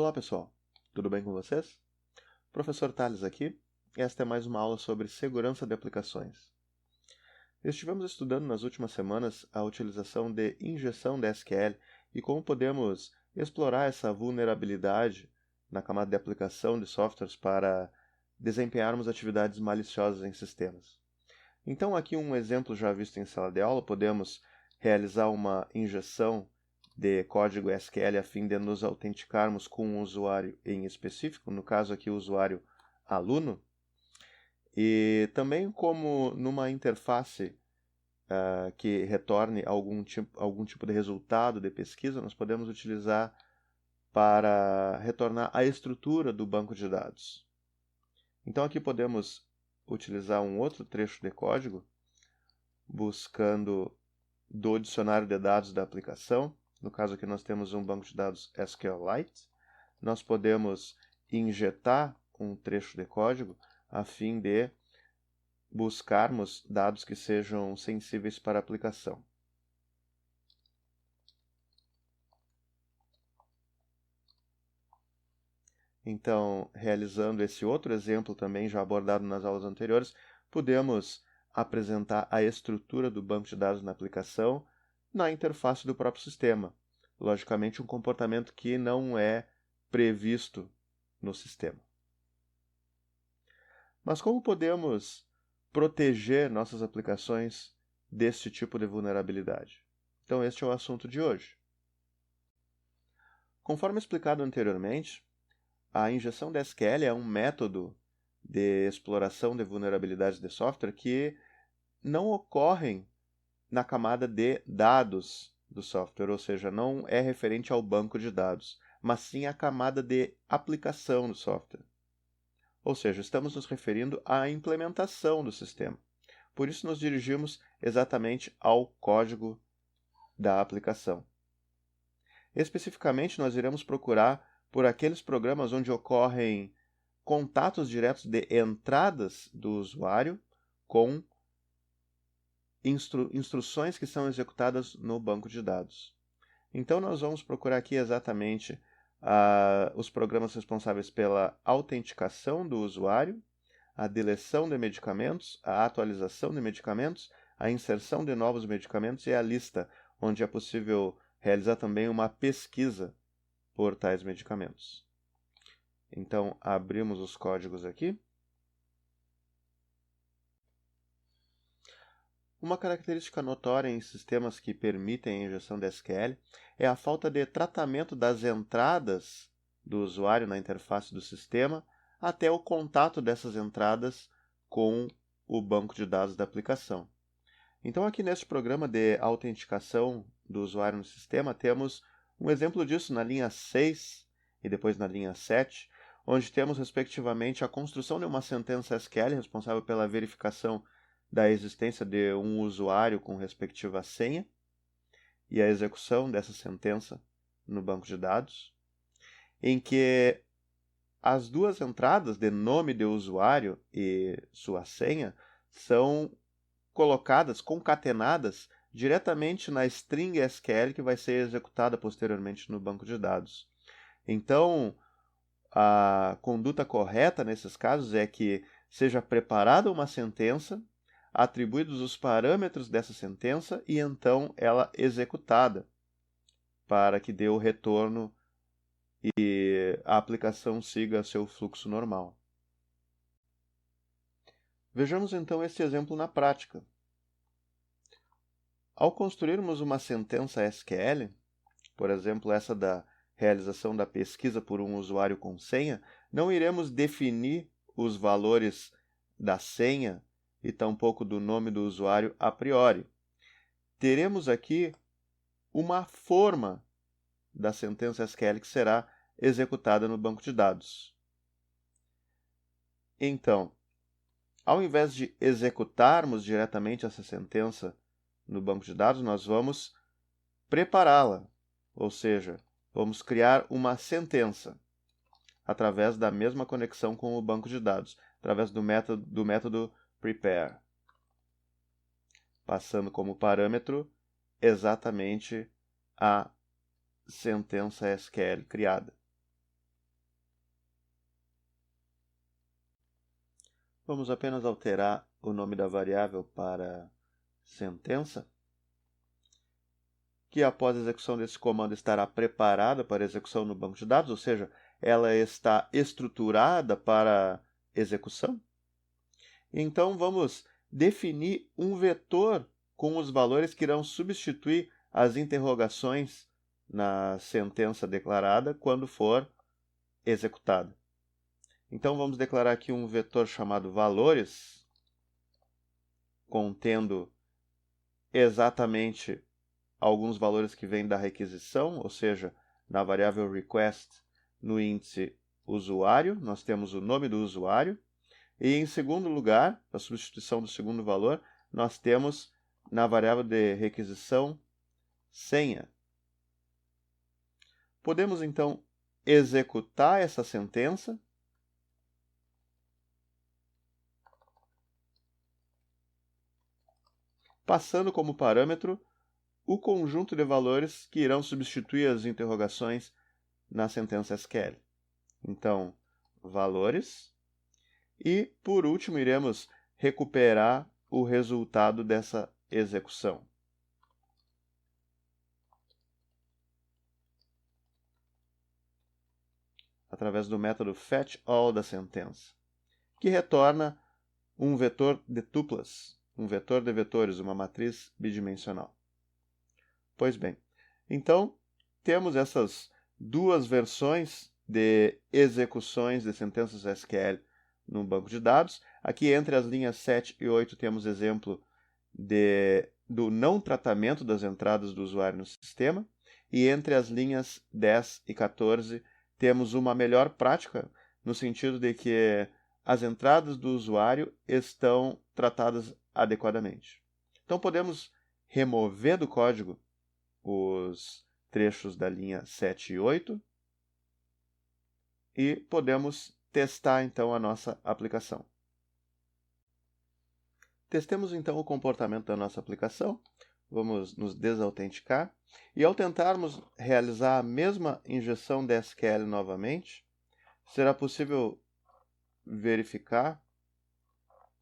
Olá pessoal, tudo bem com vocês? Professor Tales aqui. Esta é mais uma aula sobre segurança de aplicações. Estivemos estudando nas últimas semanas a utilização de injeção de SQL e como podemos explorar essa vulnerabilidade na camada de aplicação de softwares para desempenharmos atividades maliciosas em sistemas. Então aqui um exemplo já visto em sala de aula, podemos realizar uma injeção de código SQL a fim de nos autenticarmos com um usuário em específico, no caso aqui o usuário aluno, e também como numa interface que retorne algum tipo de resultado de pesquisa, nós podemos utilizar para retornar a estrutura do banco de dados. Então aqui podemos utilizar um outro trecho de código, buscando do dicionário de dados da aplicação. No caso aqui nós temos um banco de dados SQLite. Nós podemos injetar um trecho de código a fim de buscarmos dados que sejam sensíveis para a aplicação. Então, realizando esse outro exemplo também já abordado nas aulas anteriores, podemos apresentar a estrutura do banco de dados na aplicação na interface do próprio sistema. Logicamente, um comportamento que não é previsto no sistema. Mas como podemos proteger nossas aplicações desse tipo de vulnerabilidade? Então, este é o assunto de hoje. Conforme explicado anteriormente, a injeção de SQL é um método de exploração de vulnerabilidades de software que não ocorrem na camada de dados do software, ou seja, não é referente ao banco de dados, mas sim à camada de aplicação do software. Ou seja, estamos nos referindo à implementação do sistema. Por isso nos dirigimos exatamente ao código da aplicação. Especificamente, nós iremos procurar por aqueles programas onde ocorrem contatos diretos de entradas do usuário com instruções que são executadas no banco de dados. Então, nós vamos procurar aqui exatamente os programas responsáveis pela autenticação do usuário, a deleção de medicamentos, a atualização de medicamentos, a inserção de novos medicamentos e a lista, onde é possível realizar também uma pesquisa por tais medicamentos. Então, abrimos os códigos aqui. Uma característica notória em sistemas que permitem a injeção de SQL é a falta de tratamento das entradas do usuário na interface do sistema até o contato dessas entradas com o banco de dados da aplicação. Então, aqui neste programa de autenticação do usuário no sistema, temos um exemplo disso na linha 6 e depois na linha 7, onde temos, respectivamente, a construção de uma sentença SQL responsável pela verificação da existência de um usuário com respectiva senha e a execução dessa sentença no banco de dados, em que as duas entradas de nome de usuário e sua senha são colocadas, concatenadas diretamente na string SQL que vai ser executada posteriormente no banco de dados. Então, a conduta correta nesses casos é que seja preparada uma sentença, atribuídos os parâmetros dessa sentença e então ela executada para que dê o retorno e a aplicação siga seu fluxo normal. Vejamos então esse exemplo na prática. Ao construirmos uma sentença SQL, por exemplo, essa da realização da pesquisa por um usuário com senha, não iremos definir os valores da senha e tampouco do nome do usuário a priori. Teremos aqui uma forma da sentença SQL que será executada no banco de dados. Então, ao invés de executarmos diretamente essa sentença no banco de dados, nós vamos prepará-la, ou seja, vamos criar uma sentença através da mesma conexão com o banco de dados, através do método prepare, passando como parâmetro exatamente a sentença SQL criada. Vamos apenas alterar o nome da variável para sentença, que após a execução desse comando estará preparada para execução no banco de dados, ou seja, ela está estruturada para execução. Então, vamos definir um vetor com os valores que irão substituir as interrogações na sentença declarada quando for executada. Então, vamos declarar aqui um vetor chamado valores, contendo exatamente alguns valores que vêm da requisição, ou seja, na variável request, no índice usuário, nós temos o nome do usuário. E em segundo lugar, a substituição do segundo valor, nós temos na variável de requisição senha. Podemos então executar essa sentença. Passando como parâmetro o conjunto de valores que irão substituir as interrogações na sentença SQL. Então, valores. E, por último, iremos recuperar o resultado dessa execução. Através do método fetchAll da sentença, que retorna um vetor de tuplas, um vetor de vetores, uma matriz bidimensional. Pois bem, então temos essas duas versões de execuções de sentenças SQL no banco de dados. Aqui entre as linhas 7 e 8 temos exemplo do não tratamento das entradas do usuário no sistema, e entre as linhas 10 e 14 temos uma melhor prática, no sentido de que as entradas do usuário estão tratadas adequadamente. Então podemos remover do código os trechos da linha 7 e 8 e podemos testar então a nossa aplicação. Testemos então o comportamento da nossa aplicação. Vamos nos desautenticar. E ao tentarmos realizar a mesma injeção de SQL novamente, será possível verificar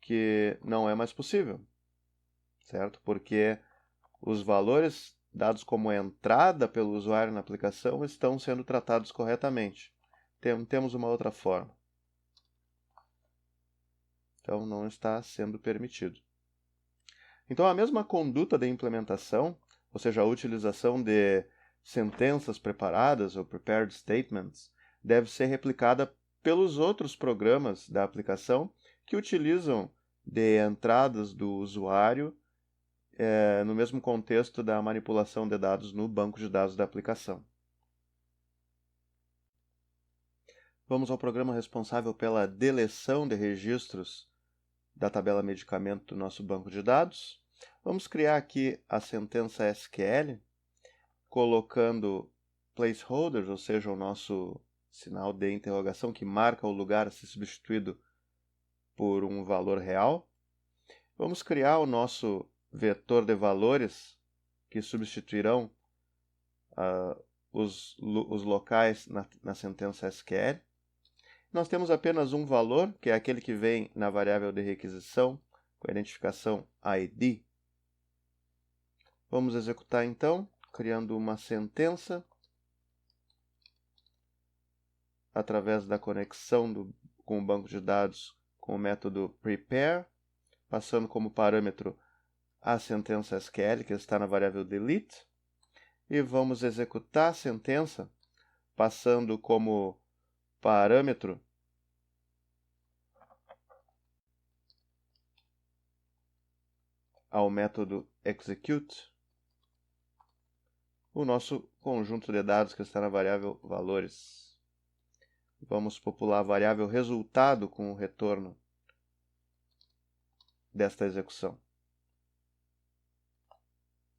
que não é mais possível, certo? Porque os valores dados como entrada pelo usuário na aplicação estão sendo tratados corretamente. Temos uma outra forma. Então, não está sendo permitido. Então, a mesma conduta de implementação, ou seja, a utilização de sentenças preparadas ou prepared statements, deve ser replicada pelos outros programas da aplicação que utilizam de entradas do usuário no mesmo contexto da manipulação de dados no banco de dados da aplicação. Vamos ao programa responsável pela deleção de registros da tabela medicamento do nosso banco de dados. Vamos criar aqui a sentença SQL, colocando placeholders, ou seja, o nosso sinal de interrogação que marca o lugar a ser substituído por um valor real. Vamos criar o nosso vetor de valores que substituirão os locais na sentença SQL. Nós temos apenas um valor, que é aquele que vem na variável de requisição, com a identificação ID. Vamos executar então, criando uma sentença através da conexão com o banco de dados com o método prepare, passando como parâmetro a sentença SQL, que está na variável delete, e vamos executar a sentença passando como parâmetro ao método execute o nosso conjunto de dados que está na variável valores. Vamos popular a variável resultado com o retorno desta execução.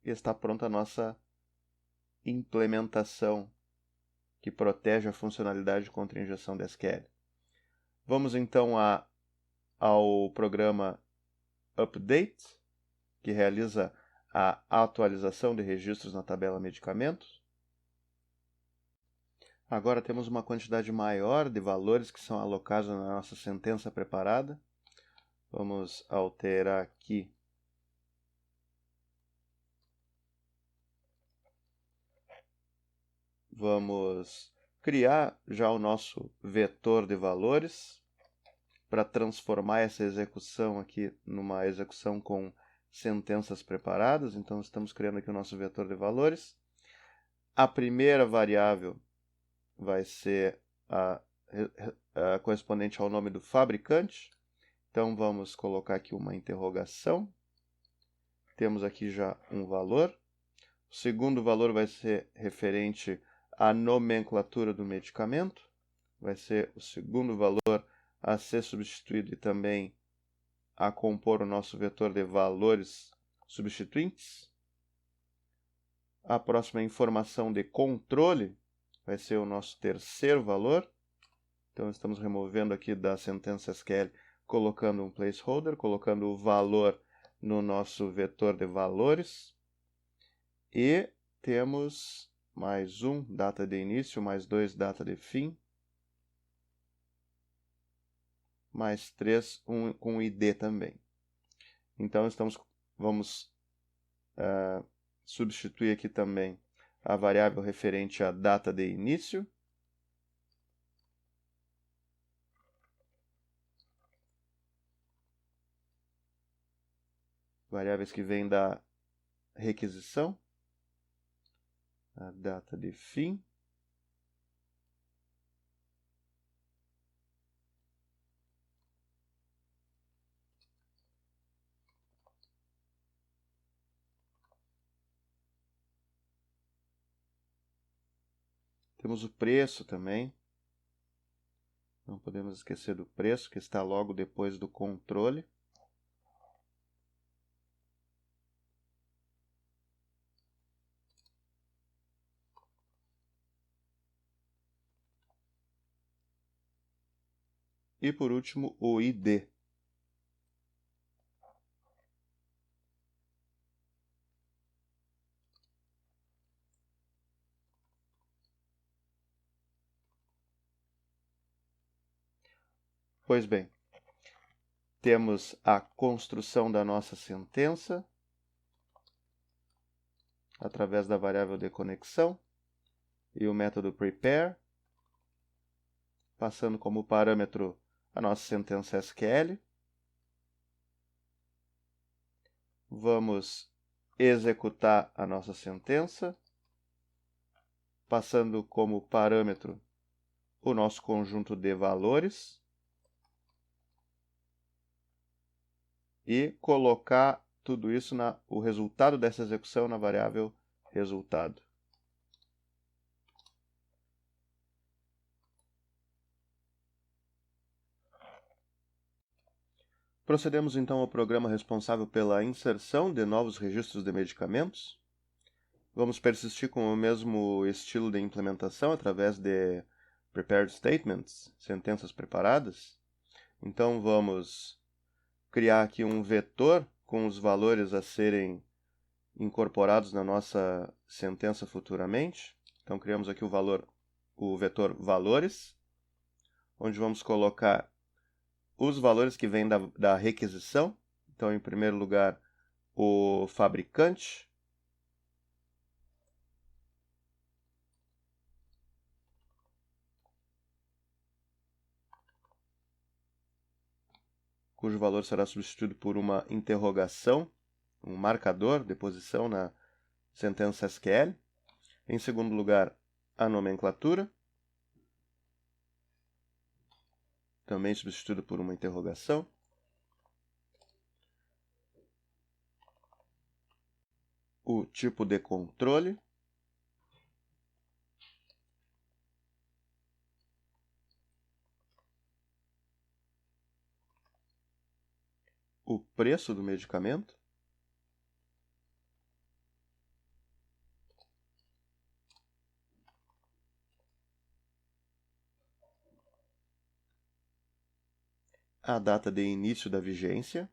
E está pronta a nossa implementação que protege a funcionalidade contra a injeção de SQL. Vamos então ao programa update, que realiza a atualização de registros na tabela medicamentos. Agora temos uma quantidade maior de valores que são alocados na nossa sentença preparada. Vamos alterar aqui vamos criar já o nosso vetor de valores para transformar essa execução aqui numa execução com sentenças preparadas. Então, estamos criando aqui o nosso vetor de valores. A primeira variável vai ser a correspondente ao nome do fabricante. Então, vamos colocar aqui uma interrogação. Temos aqui já um valor. O segundo valor vai ser referente à nomenclatura do medicamento. Vai ser o segundo valor a ser substituído e também a compor o nosso vetor de valores substituintes. A próxima informação de controle vai ser o nosso terceiro valor. Então, estamos removendo aqui da sentença SQL, colocando um placeholder, colocando o valor no nosso vetor de valores. E temos mais um, data de início, mais 2, data de fim, mais 3, com ID também. Então, vamos substituir aqui também a variável referente à data de início. Variáveis que vêm da requisição. A data de fim. Temos o preço também. Não podemos esquecer do preço, que está logo depois do controle. E, por último, o ID. Pois bem, temos a construção da nossa sentença através da variável de conexão e o método prepare, passando como parâmetro a nossa sentença SQL. Vamos executar a nossa sentença, passando como parâmetro o nosso conjunto de valores e colocar tudo isso, o resultado dessa execução, na variável resultado. Procedemos então ao programa responsável pela inserção de novos registros de medicamentos. Vamos persistir com o mesmo estilo de implementação através de prepared statements, sentenças preparadas. Então, vamos criar aqui um vetor com os valores a serem incorporados na nossa sentença futuramente. Então, criamos aqui o vetor valores, onde vamos colocar os valores que vêm da requisição. Então, em primeiro lugar, o fabricante, cujo valor será substituído por uma interrogação, um marcador de posição na sentença SQL. Em segundo lugar, a nomenclatura, também substituído por uma interrogação. O tipo de controle. O preço do medicamento. A data de início da vigência.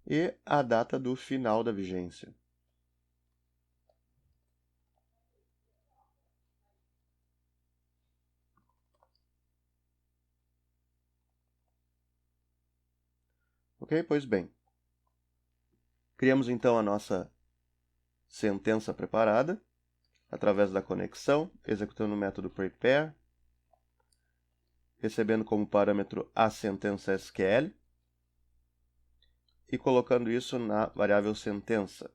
E a data do final da vigência. Ok? Pois bem. Criamos então a nossa sentença preparada através da conexão, executando o método prepare, recebendo como parâmetro a sentença SQL e colocando isso na variável sentença.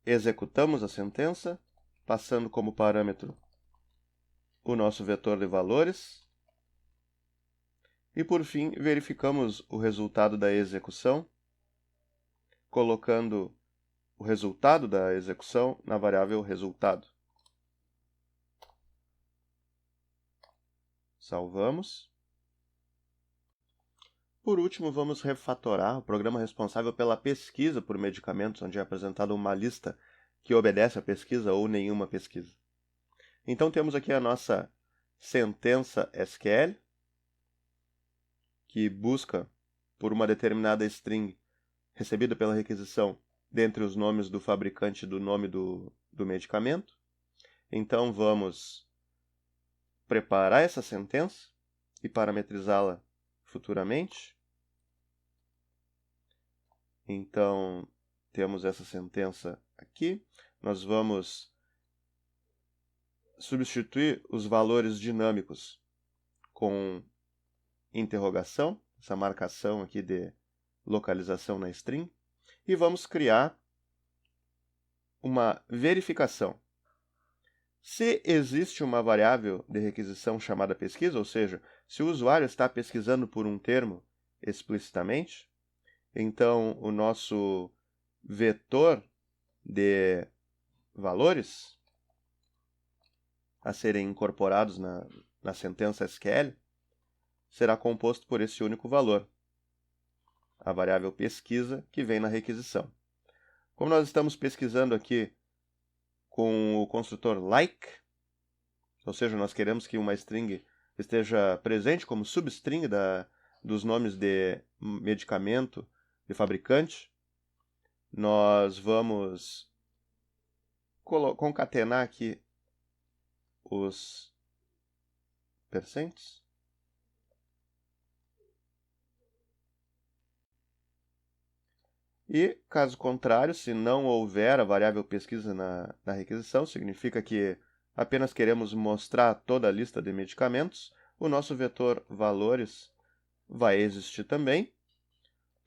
Executamos a sentença, passando como parâmetro o nosso vetor de valores. E, por fim, verificamos o resultado da execução, colocando o resultado da execução na variável resultado. Salvamos. Por último, vamos refatorar o programa responsável pela pesquisa por medicamentos, onde é apresentada uma lista que obedece à pesquisa ou nenhuma pesquisa. Então, temos aqui a nossa sentença SQL, que busca por uma determinada string recebida pela requisição dentre os nomes do fabricante e do nome do medicamento. Então, vamos preparar essa sentença e parametrizá-la futuramente. Então, temos essa sentença aqui. Nós vamos substituir os valores dinâmicos com interrogação, essa marcação aqui de localização na string, e vamos criar uma verificação. Se existe uma variável de requisição chamada pesquisa, ou seja, se o usuário está pesquisando por um termo explicitamente, então o nosso vetor de valores a serem incorporados na sentença SQL será composto por esse único valor, a variável pesquisa que vem na requisição. Como nós estamos pesquisando aqui com o construtor like, ou seja, nós queremos que uma string esteja presente como substring dos nomes de medicamento de fabricante, nós vamos concatenar aqui os percentes. E, caso contrário, se não houver a variável pesquisa na requisição, significa que apenas queremos mostrar toda a lista de medicamentos, o nosso vetor valores vai existir também,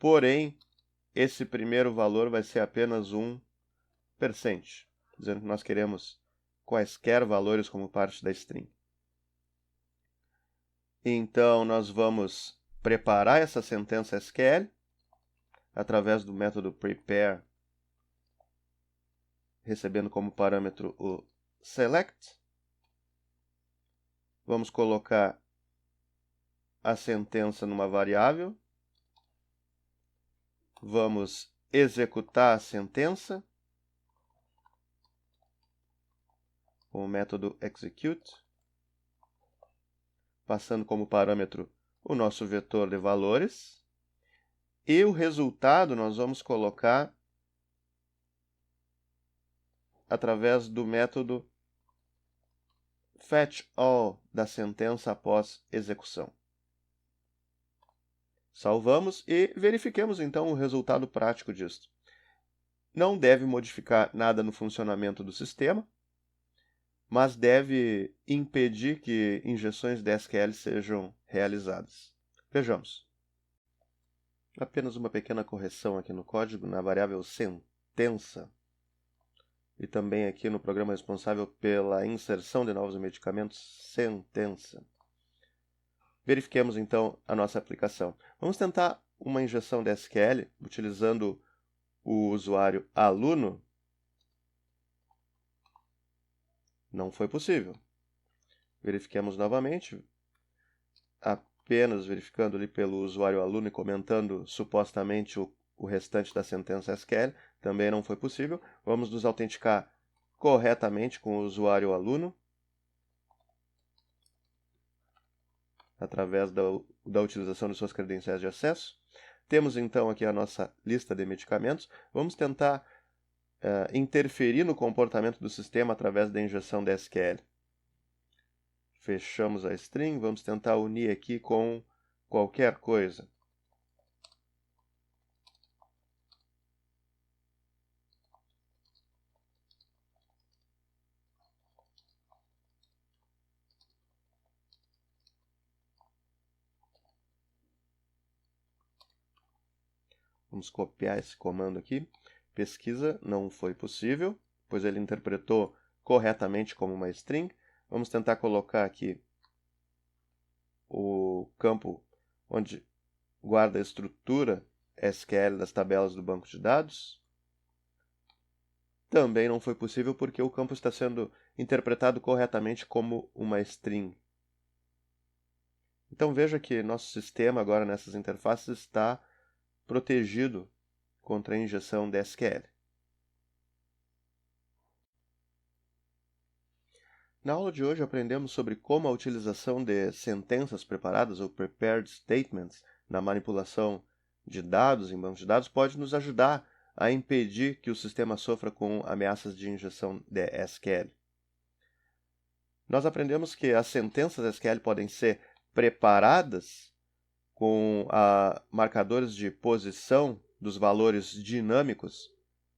porém, esse primeiro valor vai ser apenas um percent, dizendo que nós queremos quaisquer valores como parte da string. Então, nós vamos preparar essa sentença SQL através do método prepare, recebendo como parâmetro o select. Vamos colocar a sentença numa variável. Vamos executar a sentença com o método execute, passando como parâmetro o nosso vetor de valores. E o resultado nós vamos colocar através do método fetchAll da sentença após execução. Salvamos e verifiquemos então o resultado prático disto. Não deve modificar nada no funcionamento do sistema, mas deve impedir que injeções de SQL sejam realizadas. Vejamos. Apenas uma pequena correção aqui no código, na variável sentença, e também aqui no programa responsável pela inserção de novos medicamentos, sentença. Verifiquemos então a nossa aplicação. Vamos tentar uma injeção de SQL utilizando o usuário aluno. Não foi possível. Verifiquemos novamente, apenas verificando ali pelo usuário aluno e comentando supostamente o restante da sentença SQL, também não foi possível. Vamos nos autenticar corretamente com o usuário aluno, através da utilização de suas credenciais de acesso. Temos então aqui a nossa lista de medicamentos. Vamos tentar interferir no comportamento do sistema através da injeção da SQL. Fechamos a string, vamos tentar unir aqui com qualquer coisa. Vamos copiar esse comando aqui. Pesquisa não foi possível, pois ele interpretou corretamente como uma string. Vamos tentar colocar aqui o campo onde guarda a estrutura SQL das tabelas do banco de dados. Também não foi possível porque o campo está sendo interpretado corretamente como uma string. Então veja que nosso sistema agora nessas interfaces está protegido contra a injeção de SQL. Na aula de hoje aprendemos sobre como a utilização de sentenças preparadas ou prepared statements na manipulação de dados em bancos de dados pode nos ajudar a impedir que o sistema sofra com ameaças de injeção de SQL. Nós aprendemos que as sentenças SQL podem ser preparadas com marcadores de posição dos valores dinâmicos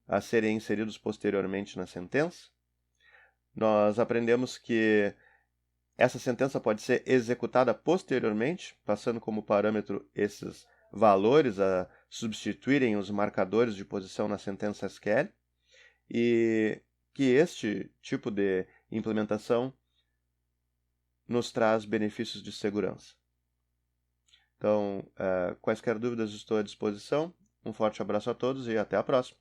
a serem inseridos posteriormente na sentença. Nós aprendemos que essa sentença pode ser executada posteriormente, passando como parâmetro esses valores a substituírem os marcadores de posição na sentença SQL, e que este tipo de implementação nos traz benefícios de segurança. Então, quaisquer dúvidas estou à disposição. Um forte abraço a todos e até a próxima.